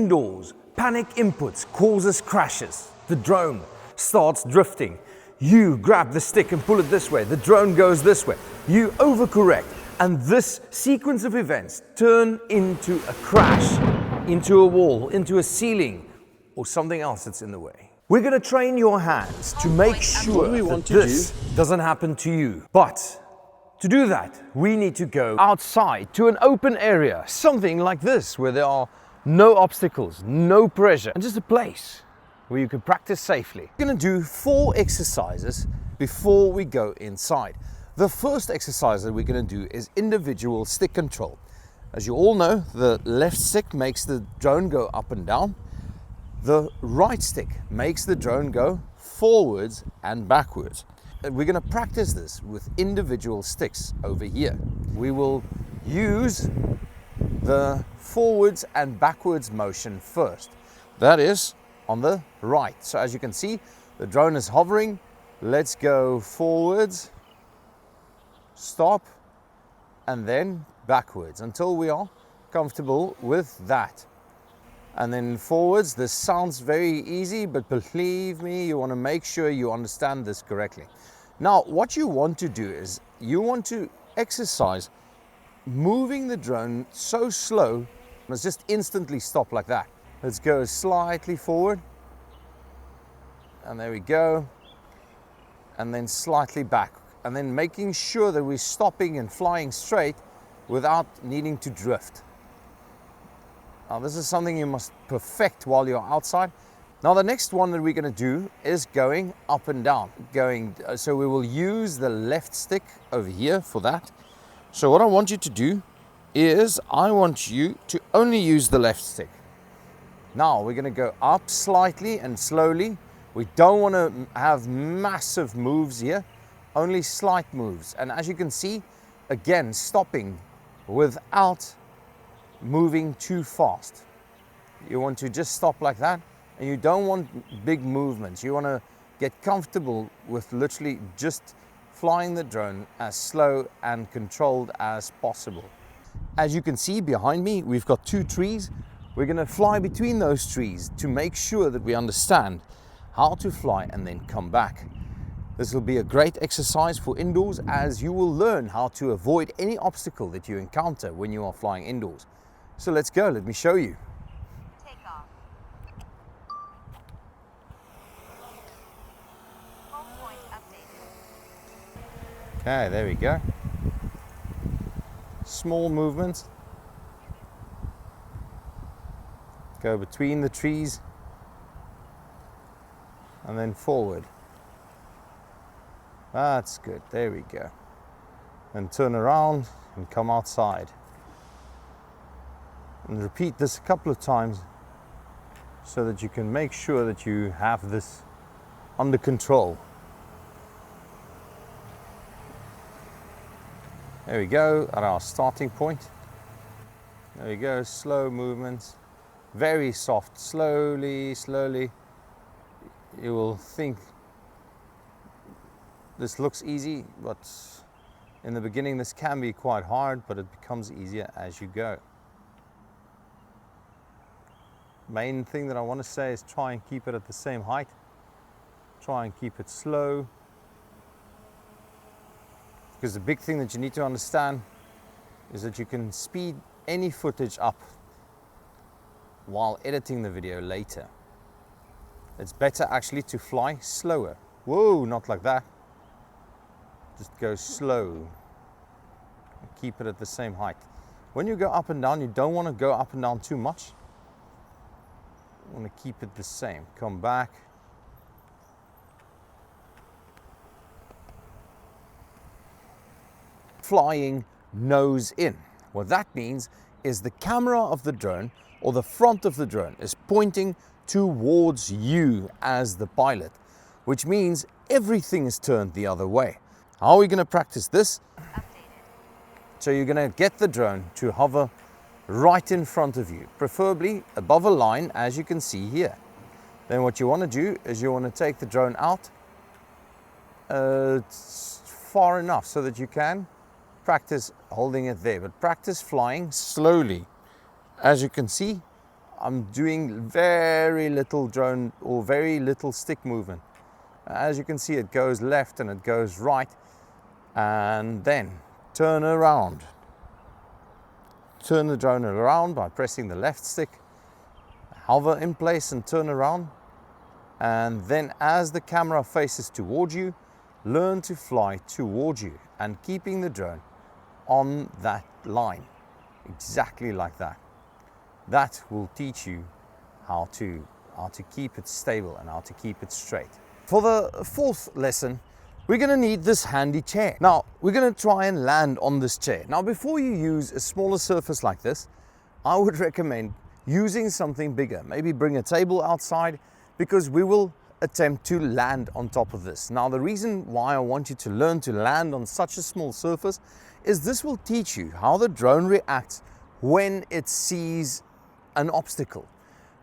Indoors, panic inputs causes crashes. The drone starts drifting. You grab the stick and pull it this way. The drone goes this way. You overcorrect. And this sequence of events turn into a crash, into a wall, into a ceiling, or something else that's in the way. We're going to train your hands to make sure that this doesn't happen to you. But to do that, we need to go outside to an open area, something like this, where there are no obstacles, no pressure, and just a place where you can practice safely. We're going to do 4 exercises before we go inside. The first exercise that we're going to do is individual stick control. As you all know, the left stick makes the drone go up and down. The right stick makes the drone go forwards and backwards. We're going to practice this with individual sticks over here. We will use the forwards and backwards motion first. That is on the right. So as you can see, the drone is hovering. Let's go forwards, stop, and then backwards until we are comfortable with that. And then forwards. This sounds very easy, but believe me, you want to make sure you understand this correctly. Now, what you want to do is you want to exercise moving the drone so slow, let's just instantly stop like that. Let's go slightly forward, and there we go, and then slightly back. And then making sure that we're stopping and flying straight without needing to drift. Now this is something you must perfect while you're outside. Now the next one that we're going to do is going up and down. So we will use the left stick over here for that. So what I want you to do is I want you to only use the left stick. Now we're going to go up slightly and slowly. We don't want to have massive moves here. Only slight moves. And as you can see, again, stopping without moving too fast. You want to just stop like that, and you don't want big movements. You want to get comfortable with literally just flying the drone as slow and controlled as possible. As you can see behind me, we've got 2 trees. We're going to fly between those trees to make sure that we understand how to fly and then come back. This will be a great exercise for indoors, as you will learn how to avoid any obstacle that you encounter when you are flying indoors. So let's go, let me show you. Take off. Home point updated. Okay, there we go. Small movement. Go between the trees and then forward. That's good, there we go. And turn around and come outside. And repeat this a couple of times so that you can make sure that you have this under control. There we go, at our starting point. There we go, slow movements, very soft, slowly, slowly. You will think this looks easy, but in the beginning this can be quite hard, but it becomes easier as you go. Main thing that I want to say is try and keep it at the same height. Try and keep it slow. Because the big thing that you need to understand is that you can speed any footage up while editing the video later. It's better actually to fly slower. Whoa, not like that. Just go slow. Keep it at the same height. When you go up and down, you don't want to go up and down too much. You want to keep it the same. Come back. Flying nose in. What that means is the camera of the drone or the front of the drone is pointing towards you as the pilot, which means everything is turned the other way. How are we going to practice this? Updated. So you're going to get the drone to hover right in front of you, preferably above a line, as you can see here. Then what you want to do is you want to take the drone out far enough so that you can practice holding it there, but practice flying slowly. As you can see, I'm doing very little drone or very little stick movement. As you can see, it goes left and it goes right, and then turn around. Turn the drone around by pressing the left stick, hover in place and turn around, and then as the camera faces towards you, learn to fly towards you and keeping the drone on that line, exactly like that. That will teach you how to keep it stable and how to keep it straight. For the fourth lesson, we're going to need this handy chair. Now, we're going to try and land on this chair. Now, before you use a smaller surface like this, I would recommend using something bigger. Maybe bring a table outside, because we will attempt to land on top of this. Now, the reason why I want you to learn to land on such a small surface is this will teach you how the drone reacts when it sees an obstacle.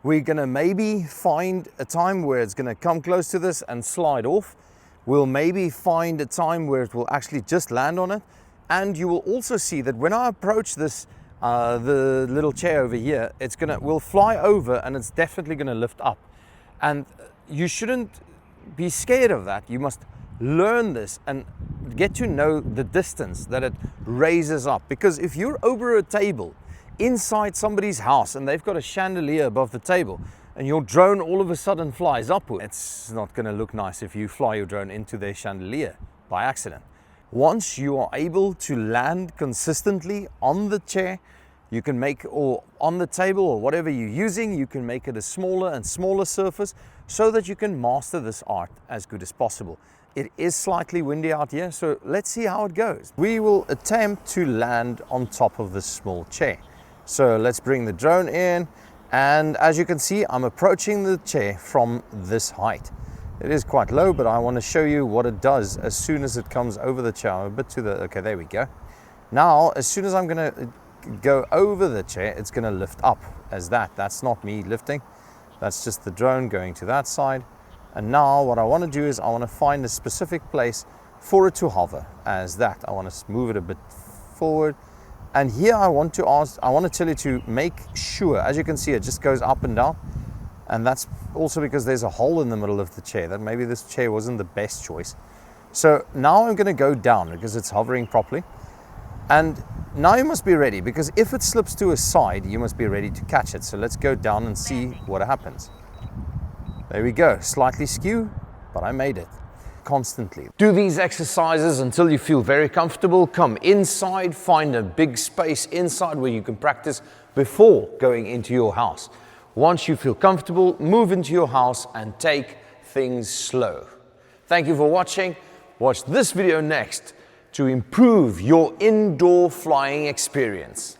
We're going to maybe find a time where it's going to come close to this and slide off. We'll maybe find a time where it will actually just land on it. And you will also see that when I approach this, the little chair over here, will fly over and it's definitely going to lift up. And you shouldn't be scared of that. You must learn this and get to know the distance that it raises up. Because if you're over a table inside somebody's house and they've got a chandelier above the table and your drone all of a sudden flies upward, it's not going to look nice if you fly your drone into their chandelier by accident. Once you are able to land consistently on the chair, you can make, or on the table or whatever you're using, you can make it a smaller and smaller surface so that you can master this art as good as possible. It is slightly windy out here, so let's see how it goes. We will attempt to land on top of this small chair. So let's bring the drone in, and as you can see, I'm approaching the chair from this height. It is quite low, but I want to show you what it does as soon as it comes over the chair. I'm a bit to the, okay, there we go. Now, as soon as I'm going to go over the chair, it's going to lift up as that. That's not me lifting. That's just the drone going to that side. And now what I want to do is I want to find a specific place for it to hover as that. I want to move it a bit forward. And here I want to tell you to make sure, as you can see, it just goes up and down. And that's also because there's a hole in the middle of the chair, that maybe this chair wasn't the best choice. So now I'm going to go down because it's hovering properly. And now you must be ready, because if it slips to a side, you must be ready to catch it. So let's go down and see what happens. There we go, slightly skew, but I made it. Constantly. Do these exercises until you feel very comfortable. Come inside, find a big space inside where you can practice before going into your house. Once you feel comfortable, move into your house and take things slow. Thank you for watching. Watch this video next to improve your indoor flying experience.